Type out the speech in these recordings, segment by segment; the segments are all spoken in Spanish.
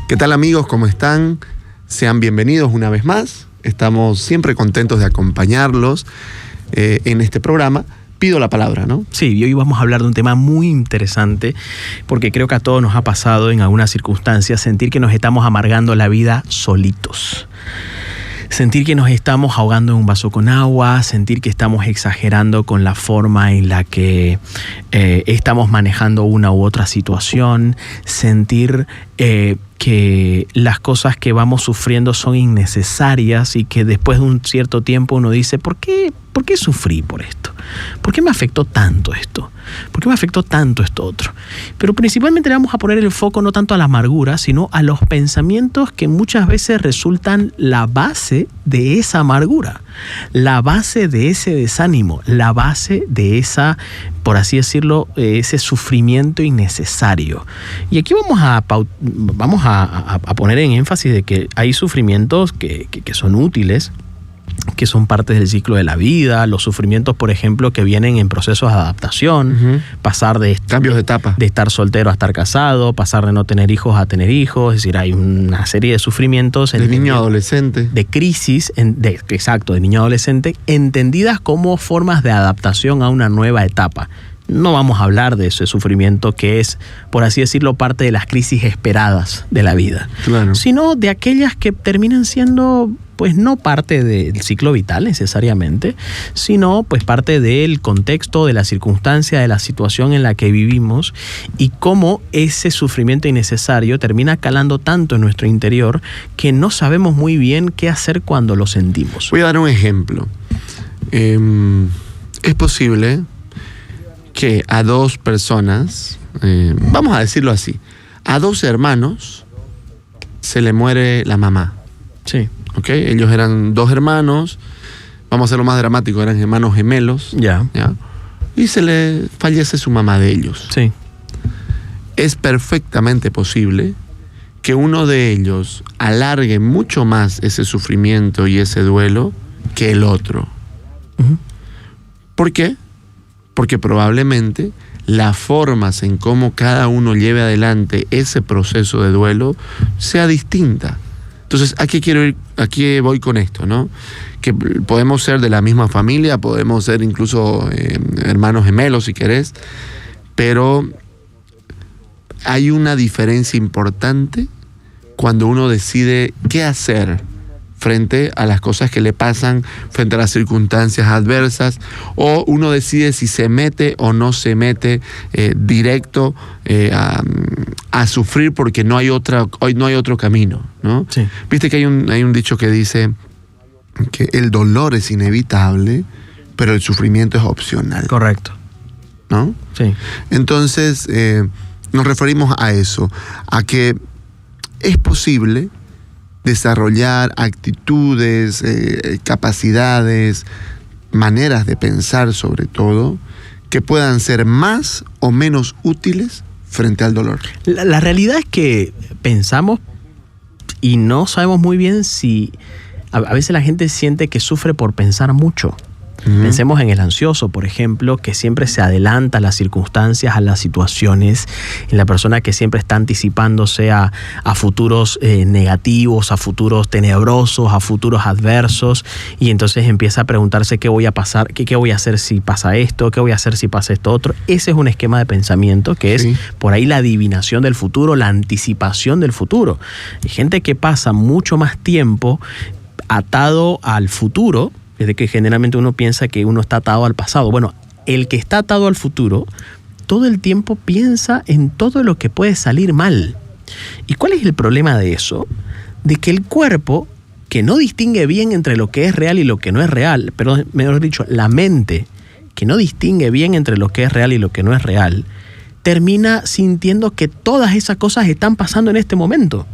¿Qué tal, amigos? ¿Cómo están? Sean bienvenidos una vez más. Estamos siempre contentos de acompañarlos en este programa. Pido la palabra, ¿no? Sí, y hoy vamos a hablar de un tema muy interesante porque creo que a todos nos ha pasado en algunas circunstancias sentir que nos estamos amargando la vida solitos. Sentir que nos estamos ahogando en un vaso con agua, sentir que estamos exagerando con la forma en la que estamos manejando una u otra situación, sentir que las cosas que vamos sufriendo son innecesarias y que después de un cierto tiempo uno dice, ¿por qué sufrí por esto? ¿Por qué me afectó tanto esto? ¿Por qué me afectó tanto esto otro? Pero principalmente le vamos a poner el foco no tanto a la amargura, sino a los pensamientos que muchas veces resultan la base de esa amargura, la base de ese desánimo, la base de esa, por así decirlo, ese sufrimiento innecesario. Y aquí vamos a poner en énfasis de que hay sufrimientos que son útiles, que son parte del ciclo de la vida, los sufrimientos, por ejemplo, que vienen en procesos de adaptación, pasar de cambios de etapa, de estar soltero a estar casado, pasar de no tener hijos a tener hijos, es decir, hay una serie de sufrimientos de niño a adolescente, de crisis, de niño a adolescente, entendidas como formas de adaptación a una nueva etapa. No vamos a hablar de ese sufrimiento que es, por así decirlo, parte de las crisis esperadas de la vida, claro, sino de aquellas que terminan siendo, pues, no parte del ciclo vital necesariamente, sino pues parte del contexto, de la circunstancia, de la situación en la que vivimos y cómo ese sufrimiento innecesario termina calando tanto en nuestro interior que no sabemos muy bien qué hacer cuando lo sentimos. Voy a dar un ejemplo. Es posible que a dos personas, vamos a decirlo así, a dos hermanos se le muere la mamá. Sí. ¿Ok? Ellos eran dos hermanos, vamos a hacerlo más dramático, eran hermanos gemelos. ¿Ya? Y se le fallece su mamá de ellos. Sí. Es perfectamente posible que uno de ellos alargue mucho más ese sufrimiento y ese duelo que el otro. Uh-huh. ¿Por qué? Porque probablemente las formas en cómo cada uno lleve adelante ese proceso de duelo sea distinta. Entonces, ¿a qué voy con esto, no? Que podemos ser de la misma familia, podemos ser incluso hermanos gemelos si querés, pero hay una diferencia importante cuando uno decide qué hacer frente a las cosas que le pasan, frente a las circunstancias adversas, o uno decide si se mete o no se mete directo a sufrir porque no hay otro camino, ¿no? Sí. Viste que hay un dicho que dice que el dolor es inevitable, pero el sufrimiento es opcional. Correcto. ¿No? Sí. Entonces, nos referimos a eso, a que es posible desarrollar actitudes, capacidades, maneras de pensar sobre todo, que puedan ser más o menos útiles frente al dolor. La realidad es que pensamos y no sabemos muy bien si a veces la gente siente que sufre por pensar mucho. Pensemos en el ansioso, por ejemplo, que siempre se adelanta a las circunstancias, a las situaciones, en la persona que siempre está anticipándose a futuros negativos, a futuros tenebrosos, a futuros adversos, y entonces empieza a preguntarse qué voy a pasar, qué voy a hacer si pasa esto, qué voy a hacer si pasa esto otro. Ese es un esquema de pensamiento que es por ahí la adivinación del futuro, la anticipación del futuro. Hay gente que pasa mucho más tiempo atado al futuro, desde que generalmente uno piensa que uno está atado al pasado. Bueno, el que está atado al futuro, todo el tiempo piensa en todo lo que puede salir mal. ¿Y cuál es el problema de eso? De que el cuerpo, que no distingue bien entre lo que es real y lo que no es real, pero mejor dicho, la mente, que no distingue bien entre lo que es real y lo que no es real, termina sintiendo que todas esas cosas están pasando en este momento.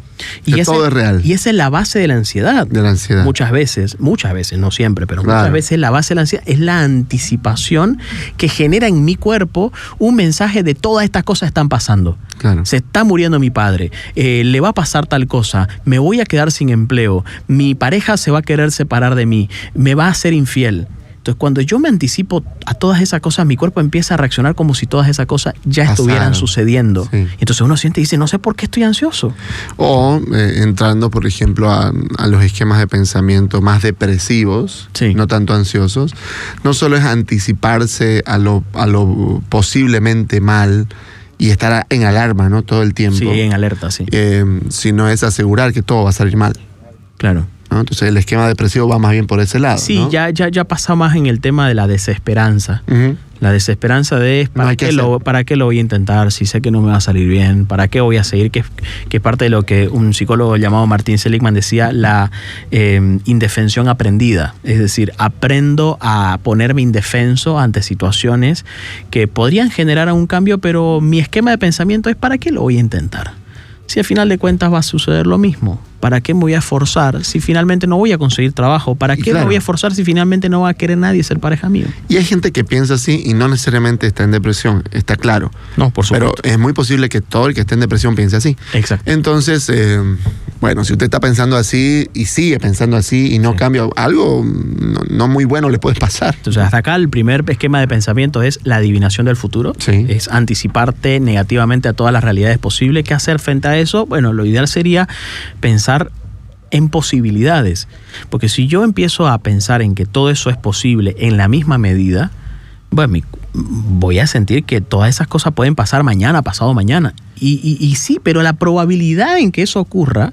Y todo es real. Y esa es la base de la ansiedad. De la ansiedad. Muchas veces, no siempre, pero claro, muchas veces la base de la ansiedad es la anticipación que genera en mi cuerpo un mensaje de todas estas cosas están pasando. Claro. Se está muriendo mi padre, le va a pasar tal cosa, me voy a quedar sin empleo, mi pareja se va a querer separar de mí, me va a ser infiel. Entonces, cuando yo me anticipo a todas esas cosas, mi cuerpo empieza a reaccionar como si todas esas cosas ya estuvieran sucediendo. Sí. Entonces uno siente y dice, no sé por qué estoy ansioso. O entrando, por ejemplo, a los esquemas de pensamiento más depresivos, sí, no tanto ansiosos, no solo es anticiparse a lo posiblemente mal y estar en alarma, ¿no? Todo el tiempo. Sí, en alerta, sí. Sino es asegurar que todo va a salir mal. Claro. ¿No? Entonces el esquema depresivo va más bien por ese lado. Sí, ¿no? ya pasa más en el tema de la desesperanza. Uh-huh. La desesperanza de ¿para qué lo voy a intentar si sé que no me va a salir bien? ¿Para qué voy a seguir? Que es parte de lo que un psicólogo llamado Martin Seligman decía, la indefensión aprendida. Es decir, aprendo a ponerme indefenso ante situaciones que podrían generar un cambio, pero mi esquema de pensamiento es ¿para qué lo voy a intentar? Si al final de cuentas va a suceder lo mismo. ¿Para qué me voy a esforzar si finalmente no voy a conseguir trabajo? ¿Para qué me voy a esforzar si finalmente no va a querer nadie ser pareja mío? Y hay gente que piensa así y no necesariamente está en depresión, está claro. No, por supuesto. Pero es muy posible que todo el que esté en depresión piense así. Exacto. Entonces, bueno, si usted está pensando así y sigue pensando así y no cambia, algo no muy bueno le puede pasar. Entonces, hasta acá el primer esquema de pensamiento es la adivinación del futuro. Sí. Es anticiparte negativamente a todas las realidades posibles. ¿Qué hacer frente a eso? Bueno, lo ideal sería pensar en posibilidades, porque si yo empiezo a pensar en que todo eso es posible en la misma medida, bueno, voy a sentir que todas esas cosas pueden pasar mañana, pasado mañana, y sí, pero la probabilidad en que eso ocurra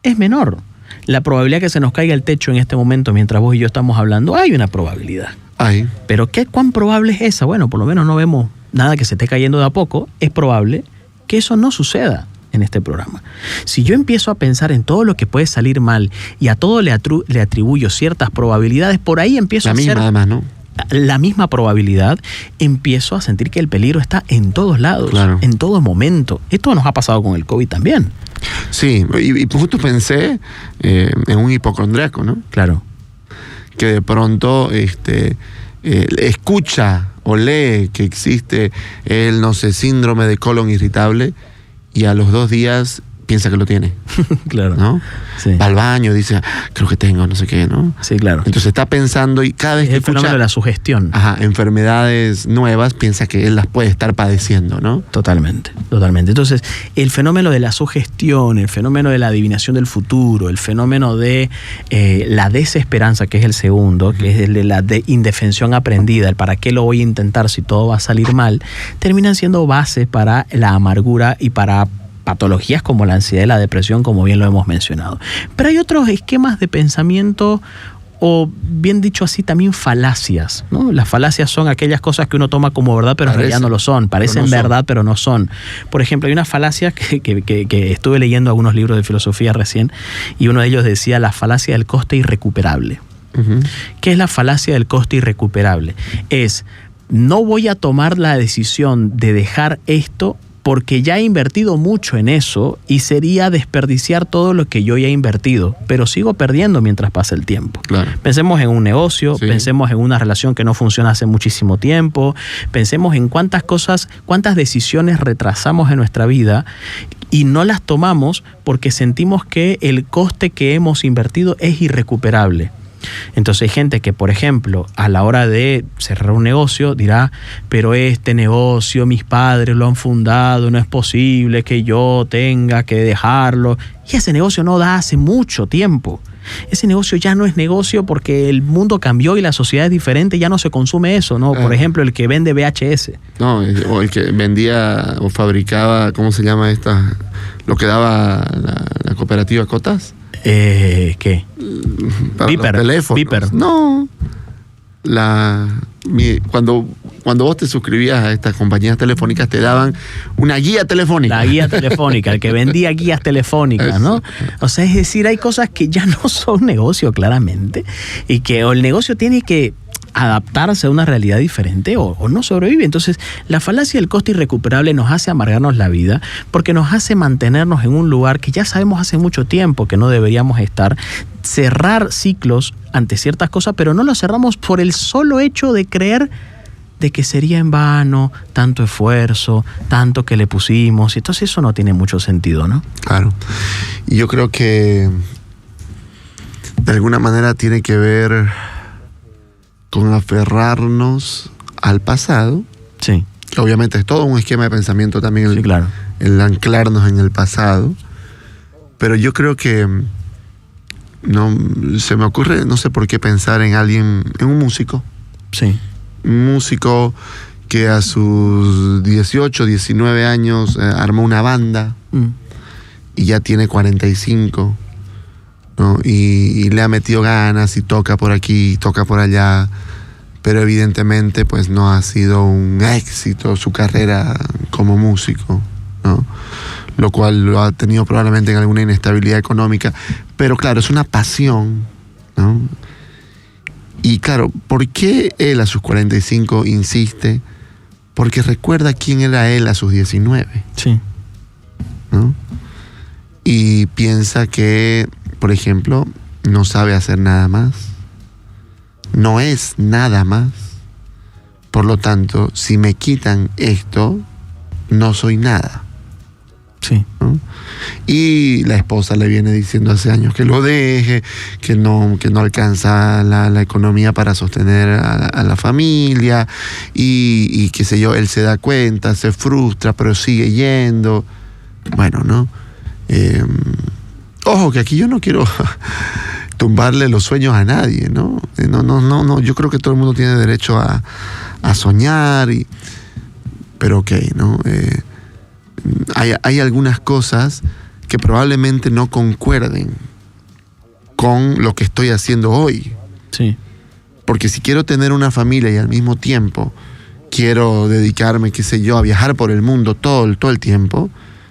es menor. La probabilidad que se nos caiga el techo en este momento mientras vos y yo estamos hablando, hay una probabilidad. Ay. Pero ¿cuán probable es esa? Bueno, por lo menos no vemos nada que se esté cayendo de a poco. Es probable que eso no suceda en este programa. Si yo empiezo a pensar en todo lo que puede salir mal y a todo le atribuyo ciertas probabilidades, por ahí empiezo a hacer además, ¿no? La misma probabilidad, empiezo a sentir que el peligro está en todos lados, claro, en todo momento. Esto nos ha pasado con el COVID también. Sí, y justo pensé en un hipocondriaco, ¿no? Claro. Que de pronto escucha o lee que existe el, no sé, síndrome de colon irritable y a los 2 días piensa que lo tiene. Claro. ¿No? Sí. Va al baño, dice, creo que tengo, no sé qué, ¿no? Sí, claro. Entonces está pensando y cada vez que escucha... el fenómeno de la sugestión. Ajá, enfermedades nuevas, piensa que él las puede estar padeciendo, ¿no? Totalmente, totalmente. Entonces, el fenómeno de la sugestión, el fenómeno de la adivinación del futuro, el fenómeno de la desesperanza, que es el segundo, que es el de la indefensión aprendida, el para qué lo voy a intentar si todo va a salir mal, terminan siendo bases para la amargura y para patologías como la ansiedad y la depresión, como bien lo hemos mencionado. Pero hay otros esquemas de pensamiento, o bien dicho así, también falacias, ¿no? Las falacias son aquellas cosas que uno toma como verdad, pero en realidad no lo son. Parecen verdad, pero no son. Por ejemplo, hay una falacia que estuve leyendo algunos libros de filosofía recién, y uno de ellos decía la falacia del coste irrecuperable. Uh-huh. ¿Qué es la falacia del coste irrecuperable? Es, no voy a tomar la decisión de dejar esto porque ya he invertido mucho en eso y sería desperdiciar todo lo que yo ya he invertido, pero sigo perdiendo mientras pasa el tiempo. Claro. Pensemos en un negocio, sí, pensemos en una relación que no funciona hace muchísimo tiempo, pensemos en cuántas decisiones retrasamos en nuestra vida y no las tomamos porque sentimos que el coste que hemos invertido es irrecuperable. Entonces hay gente que, por ejemplo, a la hora de cerrar un negocio dirá, pero este negocio mis padres lo han fundado, no es posible que yo tenga que dejarlo. Y ese negocio no da hace mucho tiempo. Ese negocio ya no es negocio porque el mundo cambió y la sociedad es diferente, ya no se consume eso, ¿no? Por ejemplo, el que vende VHS. No, o el que vendía o fabricaba, ¿cómo se llama esta? Lo que daba la cooperativa Cotas. ¿Qué? Para Viper. Los teléfonos. Viper. No. Cuando vos te suscribías a estas compañías telefónicas te daban una guía telefónica. La guía telefónica, el que vendía guías telefónicas, ¿no? O sea, es decir, hay cosas que ya no son negocio claramente y que o el negocio tiene que adaptarse a una realidad diferente o no sobrevive. Entonces, la falacia del coste irrecuperable nos hace amargarnos la vida porque nos hace mantenernos en un lugar que ya sabemos hace mucho tiempo que no deberíamos estar, cerrar ciclos ante ciertas cosas, pero no los cerramos por el solo hecho de creer de que sería en vano tanto esfuerzo, tanto que le pusimos, y entonces eso no tiene mucho sentido, ¿no? Claro. Y yo creo que de alguna manera tiene que ver con aferrarnos al pasado, Sí. que obviamente es todo un esquema de pensamiento también Sí, claro. el anclarnos en el pasado, pero yo creo que no se me ocurre, no sé por qué pensar en alguien, en un músico. Sí. Un músico que a sus 18, 19 años armó una banda y ya tiene 45, ¿no? Y le ha metido ganas y toca por aquí, toca por allá, pero evidentemente pues no ha sido un éxito su carrera como músico, ¿no? Lo cual lo ha tenido probablemente en alguna inestabilidad económica, pero claro, es una pasión, ¿no? Y claro, ¿por qué él a sus 45 insiste? Porque recuerda quién era él a sus 19, Sí. ¿no? Y piensa que, por ejemplo, no sabe hacer nada más, no es nada más. Por lo tanto, si me quitan esto, no soy nada, Sí. ¿no? Y la esposa le viene diciendo hace años que lo deje, que no alcanza la economía para sostener a la familia, y qué sé yo, él se da cuenta, se frustra, pero sigue yendo. Bueno, ¿no? Ojo, que aquí yo no quiero tumbarle los sueños a nadie, ¿no? No, yo creo que todo el mundo tiene derecho a soñar, pero ok, ¿no? Hay algunas cosas que probablemente no concuerden con lo que estoy haciendo hoy. Sí. Porque si quiero tener una familia y al mismo tiempo quiero dedicarme, qué sé yo, a viajar por el mundo todo el tiempo,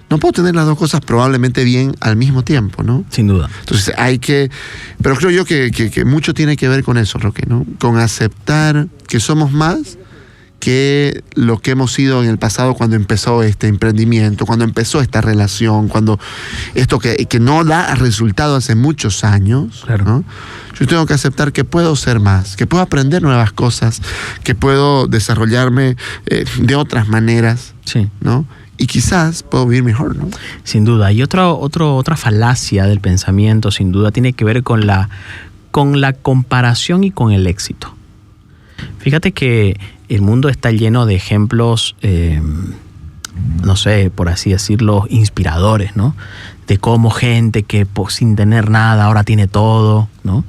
no puedo tener las dos cosas probablemente bien al mismo tiempo, ¿no? Sin duda. Entonces hay que... Pero creo yo que mucho tiene que ver con eso, Roque, ¿no? Con aceptar que somos más que lo que hemos sido en el pasado cuando empezó este emprendimiento, cuando empezó esta relación, cuando esto que no da resultado hace muchos años, Claro. ¿no? Yo tengo que aceptar que puedo ser más, que puedo aprender nuevas cosas, que puedo desarrollarme de otras maneras, Sí. ¿no? Y quizás puedo vivir mejor, ¿no? Sin duda. Y otra falacia del pensamiento, sin duda, tiene que ver con la comparación y con el éxito. Fíjate que el mundo está lleno de ejemplos, no sé, por así decirlo, inspiradores, ¿no? De cómo gente que sin tener nada ahora tiene todo, ¿no?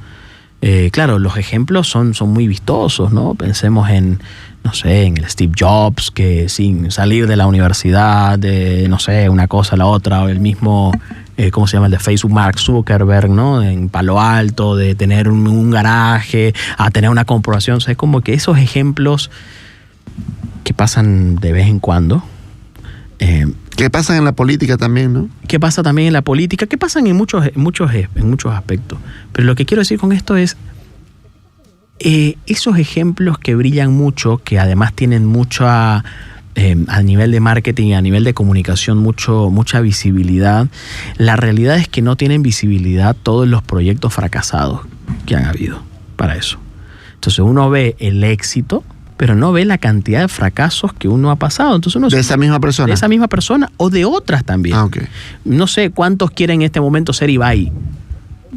Claro, los ejemplos son muy vistosos, ¿no? Pensemos en, no sé, en el Steve Jobs, que sin salir de la universidad, no sé, una cosa a la otra, o el mismo, ¿cómo se llama? El de Facebook, Mark Zuckerberg, ¿no? En Palo Alto, de tener un garaje, a tener una corporación. O sea, es como que esos ejemplos que pasan de vez en cuando. Que pasan en la política también, ¿no? Que pasa también en la política, que pasan en muchos aspectos. Pero lo que quiero decir con esto es esos ejemplos que brillan mucho, que además tienen mucha, a nivel de marketing, a nivel de comunicación, mucha visibilidad. La realidad es que no tienen visibilidad todos los proyectos fracasados que han habido para eso. Entonces uno ve el éxito, pero no ve la cantidad de fracasos que uno ha pasado. Entonces uno ¿De esa misma persona? De esa misma persona o de otras también. Ah, ok. No sé cuántos quieren en este momento ser Ibai.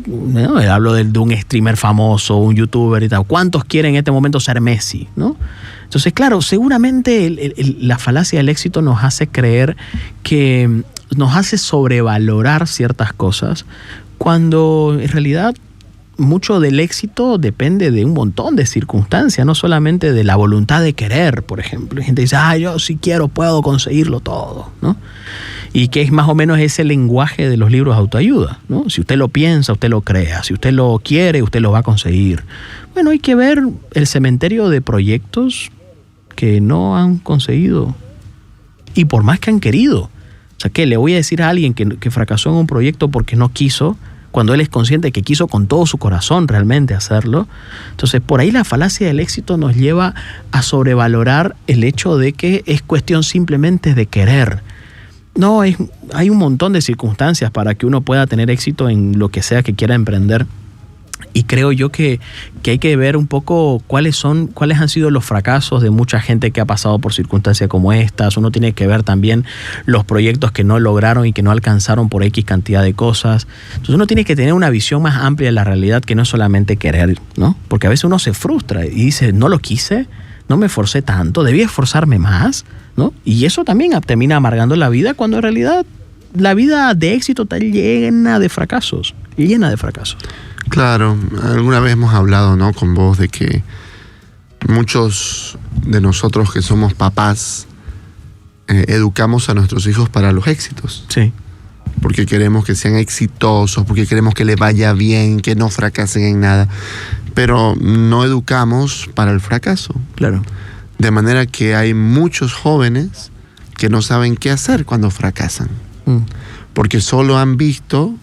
¿No? Hablo de un streamer famoso, un youtuber y tal. ¿Cuántos quieren en este momento ser Messi? ¿No? Entonces, claro, seguramente la falacia del éxito nos hace creer que nos hace sobrevalorar ciertas cosas, cuando en realidad mucho del éxito depende de un montón de circunstancias, no solamente de la voluntad de querer, por ejemplo. Hay gente que dice, yo si quiero puedo conseguirlo todo, ¿no? Y que es más o menos ese lenguaje de los libros de autoayuda, ¿no? Si usted lo piensa, usted lo crea. Si usted lo quiere, usted lo va a conseguir. Bueno, hay que ver el cementerio de proyectos que no han conseguido. Y por más que han querido. O sea, ¿qué? Le voy a decir a alguien que fracasó en un proyecto porque no quiso, cuando él es consciente de que quiso con todo su corazón realmente hacerlo. Entonces, por ahí la falacia del éxito nos lleva a sobrevalorar el hecho de que es cuestión simplemente de querer. No, hay un montón de circunstancias para que uno pueda tener éxito en lo que sea que quiera emprender. Y creo yo que hay que ver un poco cuáles han sido los fracasos de mucha gente que ha pasado por circunstancias como estas. Uno tiene que ver también los proyectos que no lograron y que no alcanzaron por X cantidad de cosas. Entonces uno tiene que tener una visión más amplia de la realidad que no es solamente querer, ¿no? Porque a veces uno se frustra y dice, no lo quise, no me esforcé tanto, debí esforzarme más, ¿no? Y eso también termina amargando la vida cuando en realidad la vida de éxito está llena de fracasos, Claro, alguna vez hemos hablado, ¿no?, con vos de que muchos de nosotros que somos papás educamos a nuestros hijos para los éxitos. Sí. Porque queremos que sean exitosos, porque queremos que les vaya bien, que no fracasen en nada. Pero no educamos para el fracaso. Claro. De manera que hay muchos jóvenes que no saben qué hacer cuando fracasan. Porque solo han visto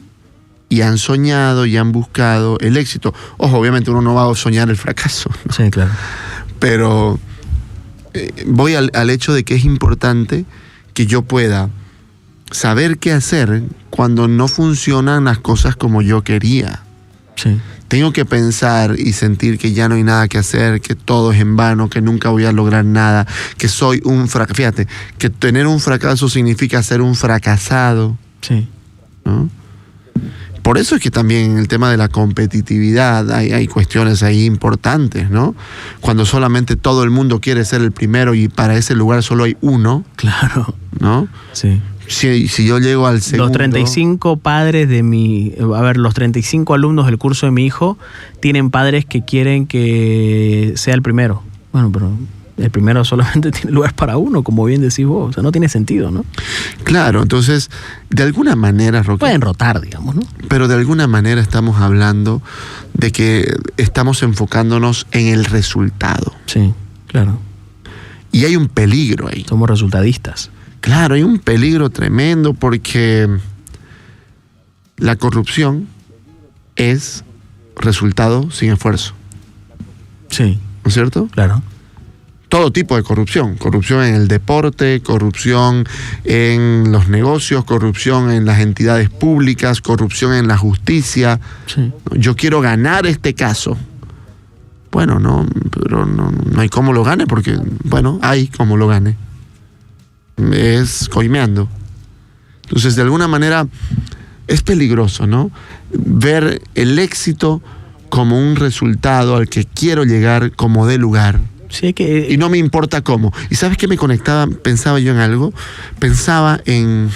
y han soñado y han buscado el éxito. Ojo, obviamente uno no va a soñar el fracaso, ¿no? Sí, claro. Pero voy al hecho de que es importante que yo pueda saber qué hacer cuando no funcionan las cosas como yo quería. Sí. Tengo que pensar y sentir que ya no hay nada que hacer, que todo es en vano, que nunca voy a lograr nada, que soy un fracaso. Fíjate, que tener un fracaso significa ser un fracasado. Sí. ¿No? Por eso es que también en el tema de la competitividad hay cuestiones ahí importantes, ¿no? Cuando solamente todo el mundo quiere ser el primero y para ese lugar solo hay uno. Claro. ¿No? Sí. Si yo llego al segundo... Los 35 padres los 35 alumnos del curso de mi hijo tienen padres que quieren que sea el primero. Bueno, pero el primero solamente tiene lugar para uno, como bien decís vos. O sea, no tiene sentido, ¿no? Claro, entonces, de alguna manera, Roque, pueden rotar, digamos, ¿no? Pero de alguna manera estamos hablando de que estamos enfocándonos en el resultado. Sí, claro. Y hay un peligro ahí. Somos resultadistas. Claro, hay un peligro tremendo porque la corrupción es resultado sin esfuerzo. Sí. ¿No es cierto? Claro. Todo tipo de corrupción. Corrupción en el deporte, corrupción en los negocios, corrupción en las entidades públicas, corrupción en la justicia. Sí. Yo quiero ganar este caso. Bueno, pero no hay cómo lo gane porque, bueno, hay cómo lo gane. Es coimeando. Entonces, de alguna manera, es peligroso, ¿no? Ver el éxito como un resultado al que quiero llegar como de lugar. Sí, y no me importa cómo. ¿Y sabes qué me conectaba? Pensaba yo en algo. Pensaba en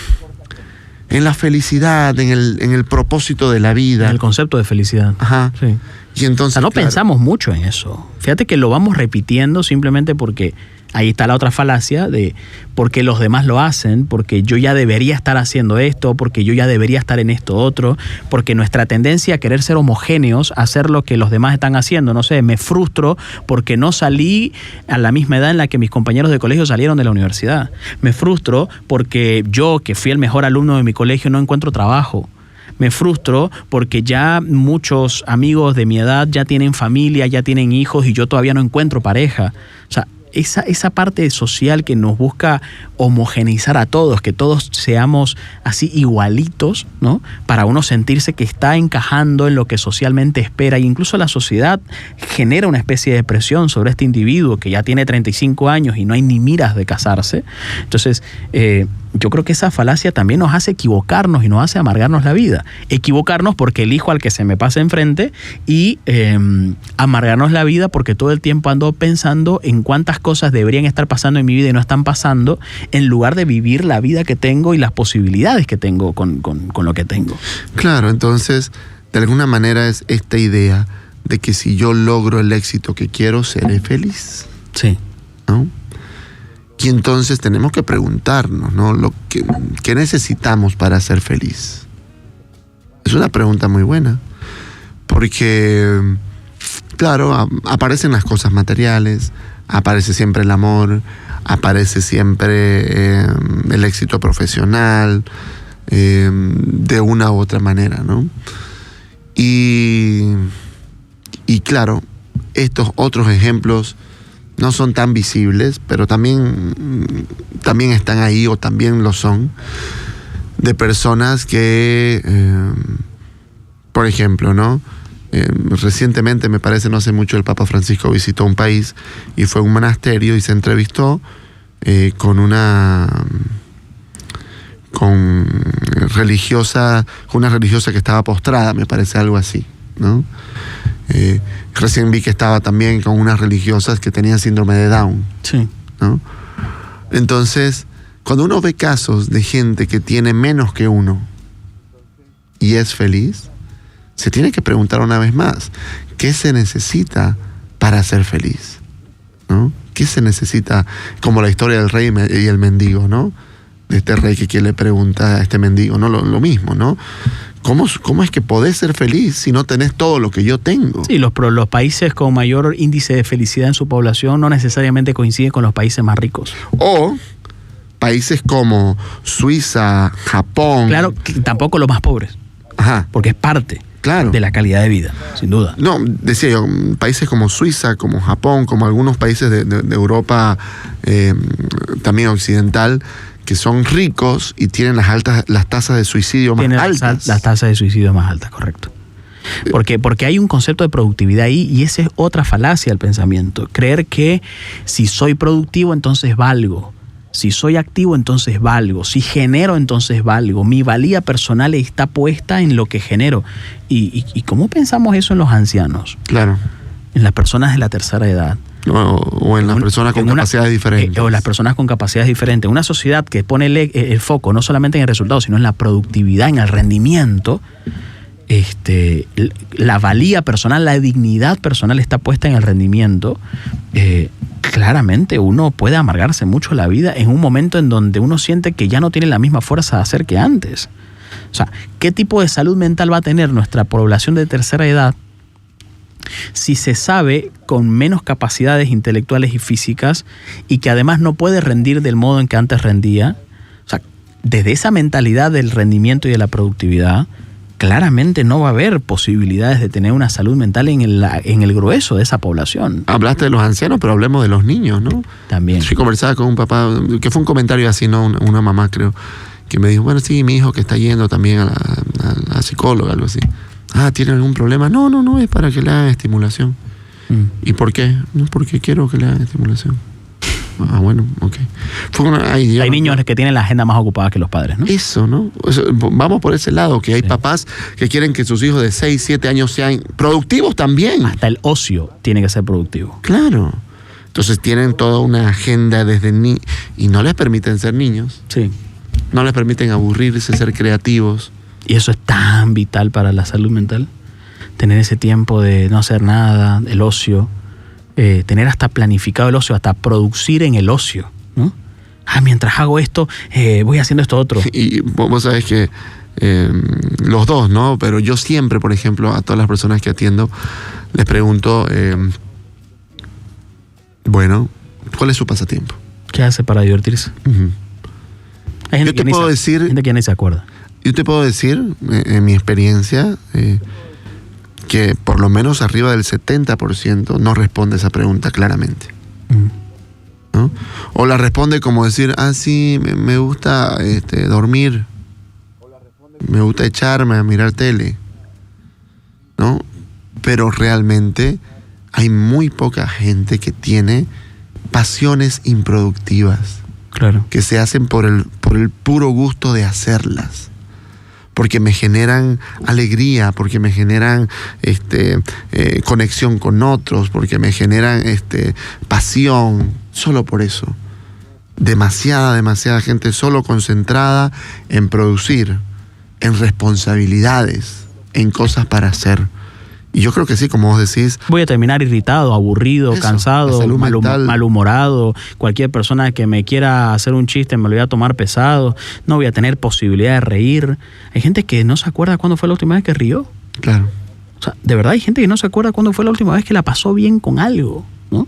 la felicidad, en el propósito de la vida. El concepto de felicidad. Ajá. Sí. Y entonces, no pensamos mucho en eso. Fíjate que lo vamos repitiendo simplemente porque ahí está la otra falacia de porque los demás lo hacen, porque yo ya debería estar haciendo esto, porque yo ya debería estar en esto otro, porque nuestra tendencia a querer ser homogéneos, a hacer lo que los demás están haciendo. No sé, me frustro porque no salí a la misma edad en la que mis compañeros de colegio salieron de la universidad. Me frustro porque yo, que fui el mejor alumno de mi colegio, no encuentro trabajo. Me frustro porque ya muchos amigos de mi edad ya tienen familia, ya tienen hijos y yo todavía no encuentro pareja. O sea, esa parte social que nos busca homogeneizar a todos, que todos seamos así igualitos, ¿no? Para uno sentirse que está encajando en lo que socialmente espera. E incluso la sociedad genera una especie de presión sobre este individuo que ya tiene 35 años y no hay ni miras de casarse. Entonces, yo creo que esa falacia también nos hace equivocarnos y nos hace amargarnos la vida. Equivocarnos porque elijo al que se me pasa enfrente y amargarnos la vida porque todo el tiempo ando pensando en cuántas cosas deberían estar pasando en mi vida y no están pasando, en lugar de vivir la vida que tengo y las posibilidades que tengo con lo que tengo. Claro, entonces, de alguna manera es esta idea de que si yo logro el éxito que quiero, seré feliz. Sí. ¿No? Y entonces tenemos que preguntarnos, ¿no? ¿Qué necesitamos para ser feliz? Es una pregunta muy buena, porque, claro, aparecen las cosas materiales, aparece siempre el amor, aparece siempre el éxito profesional, de una u otra manera, ¿no? Y claro, estos otros ejemplos no son tan visibles, pero también están ahí o también lo son, de personas que, por ejemplo, ¿no? Recientemente, me parece, no hace mucho, el Papa Francisco visitó un país y fue a un monasterio y se entrevistó con una religiosa que estaba postrada, me parece, algo así, ¿no? Recién vi que estaba también con unas religiosas que tenían síndrome de Down. Sí. ¿No? Entonces, cuando uno ve casos de gente que tiene menos que uno y es feliz, se tiene que preguntar una vez más, ¿qué se necesita para ser feliz? ¿No? ¿Qué se necesita? Como la historia del rey y el mendigo, ¿no? De este rey que le pregunta a este mendigo, ¿no? Lo mismo, ¿no? ¿Cómo es que podés ser feliz si no tenés todo lo que yo tengo? Sí, los países con mayor índice de felicidad en su población no necesariamente coinciden con los países más ricos. O países como Suiza, Japón. Claro, que tampoco los más pobres. Ajá. Porque es parte, claro, de la calidad de vida, sin duda. No, decía yo, países como Suiza, como Japón, como algunos países de Europa también occidental, que son ricos y tienen las tasas de suicidio más altas. Las tasas de suicidio más altas, correcto. Porque hay un concepto de productividad ahí y esa es otra falacia del pensamiento. Creer que si soy productivo, entonces valgo. Si soy activo, entonces valgo. Si genero, entonces valgo. Mi valía personal está puesta en lo que genero. ¿Y cómo pensamos eso en los ancianos? Claro. En las personas de la tercera edad. O en las personas con capacidades diferentes. O las personas con capacidades diferentes. Una sociedad que pone el foco no solamente en el resultado, sino en la productividad, en el rendimiento. La valía personal, la dignidad personal está puesta en el rendimiento. Claramente uno puede amargarse mucho la vida en un momento en donde uno siente que ya no tiene la misma fuerza de hacer que antes. O sea, ¿qué tipo de salud mental va a tener nuestra población de tercera edad si se sabe con menos capacidades intelectuales y físicas y que además no puede rendir del modo en que antes rendía? O sea, desde esa mentalidad del rendimiento y de la productividad, claramente no va a haber posibilidades de tener una salud mental en el grueso de esa población. Hablaste de los ancianos, pero hablemos de los niños, ¿no? También. Yo conversaba con un papá, que fue un comentario así, ¿no? Una mamá, creo, que me dijo, bueno, sí, mi hijo que está yendo también a la psicóloga, algo así. ¿Tiene algún problema? No, es para que le hagan estimulación. ¿Y por qué? No, porque quiero que le hagan estimulación. Bueno, ok. Hay niños que tienen la agenda más ocupada que los padres, ¿no? Eso, ¿no? Vamos por ese lado, que hay papás que quieren que sus hijos de 6, 7 años sean productivos también. Hasta el ocio tiene que ser productivo. Claro. Entonces tienen toda una agenda desde y no les permiten ser niños. Sí. No les permiten aburrirse, ser creativos. Y eso es tan vital para la salud mental. Tener ese tiempo de no hacer nada, el ocio. Tener hasta planificado el ocio, hasta producir en el ocio, ¿no? Mientras hago esto, voy haciendo esto otro. Y vos sabés que los dos, ¿no? Pero yo siempre, por ejemplo, a todas las personas que atiendo, les pregunto, bueno, ¿cuál es su pasatiempo? ¿Qué hace para divertirse? Uh-huh. Hay gente que ni se acuerda. Yo te puedo decir, en mi experiencia, que por lo menos arriba del 70% no responde esa pregunta claramente. ¿No? O la responde como decir, sí, me gusta dormir, me gusta echarme a mirar tele, ¿no? Pero realmente hay muy poca gente que tiene pasiones improductivas, claro, que se hacen por el puro gusto de hacerlas, porque me generan alegría, porque me generan conexión con otros, porque me generan pasión, solo por eso. Demasiada gente solo concentrada en producir, en responsabilidades, en cosas para hacer. Y yo creo que sí, como vos decís. Voy a terminar irritado, aburrido, cansado, malhumorado. Cualquier persona que me quiera hacer un chiste me lo voy a tomar pesado. No voy a tener posibilidad de reír. Hay gente que no se acuerda cuándo fue la última vez que rió. Claro. O sea, de verdad hay gente que no se acuerda cuándo fue la última vez que la pasó bien con algo, ¿no?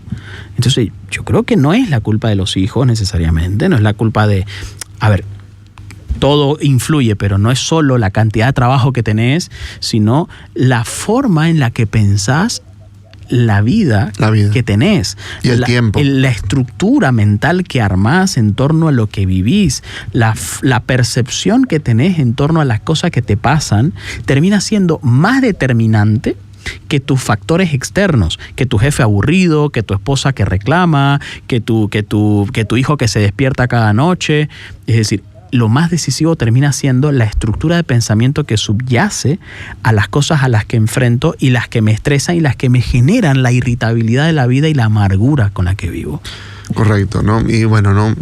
Entonces, yo creo que no es la culpa de los hijos necesariamente. No es la culpa de... A ver, todo influye, pero no es solo la cantidad de trabajo que tenés, sino la forma en la que pensás la vida que tenés. Y el tiempo. La estructura mental que armás en torno a lo que vivís, la percepción que tenés en torno a las cosas que te pasan, termina siendo más determinante que tus factores externos, que tu jefe aburrido, que tu esposa que reclama, que tu hijo que se despierta cada noche. Es decir, lo más decisivo termina siendo la estructura de pensamiento que subyace a las cosas a las que enfrento y las que me estresan y las que me generan la irritabilidad de la vida y la amargura con la que vivo. Correcto, ¿no? Y bueno, ¿no?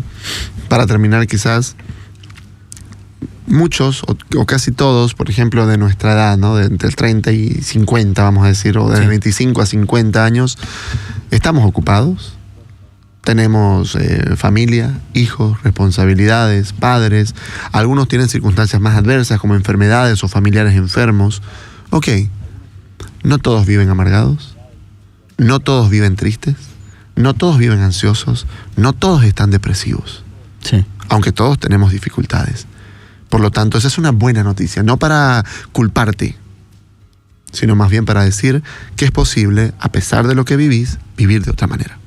Para terminar, quizás muchos o casi todos, por ejemplo, de nuestra edad, ¿no? De entre el 30 y 50, vamos a decir, o de 25 a 50 años, estamos ocupados. Tenemos familia, hijos, responsabilidades, padres. Algunos tienen circunstancias más adversas como enfermedades o familiares enfermos. Ok, no todos viven amargados, no todos viven tristes, no todos viven ansiosos, no todos están depresivos. Sí. Aunque todos tenemos dificultades. Por lo tanto, esa es una buena noticia, no para culparte, sino más bien para decir que es posible, a pesar de lo que vivís, vivir de otra manera.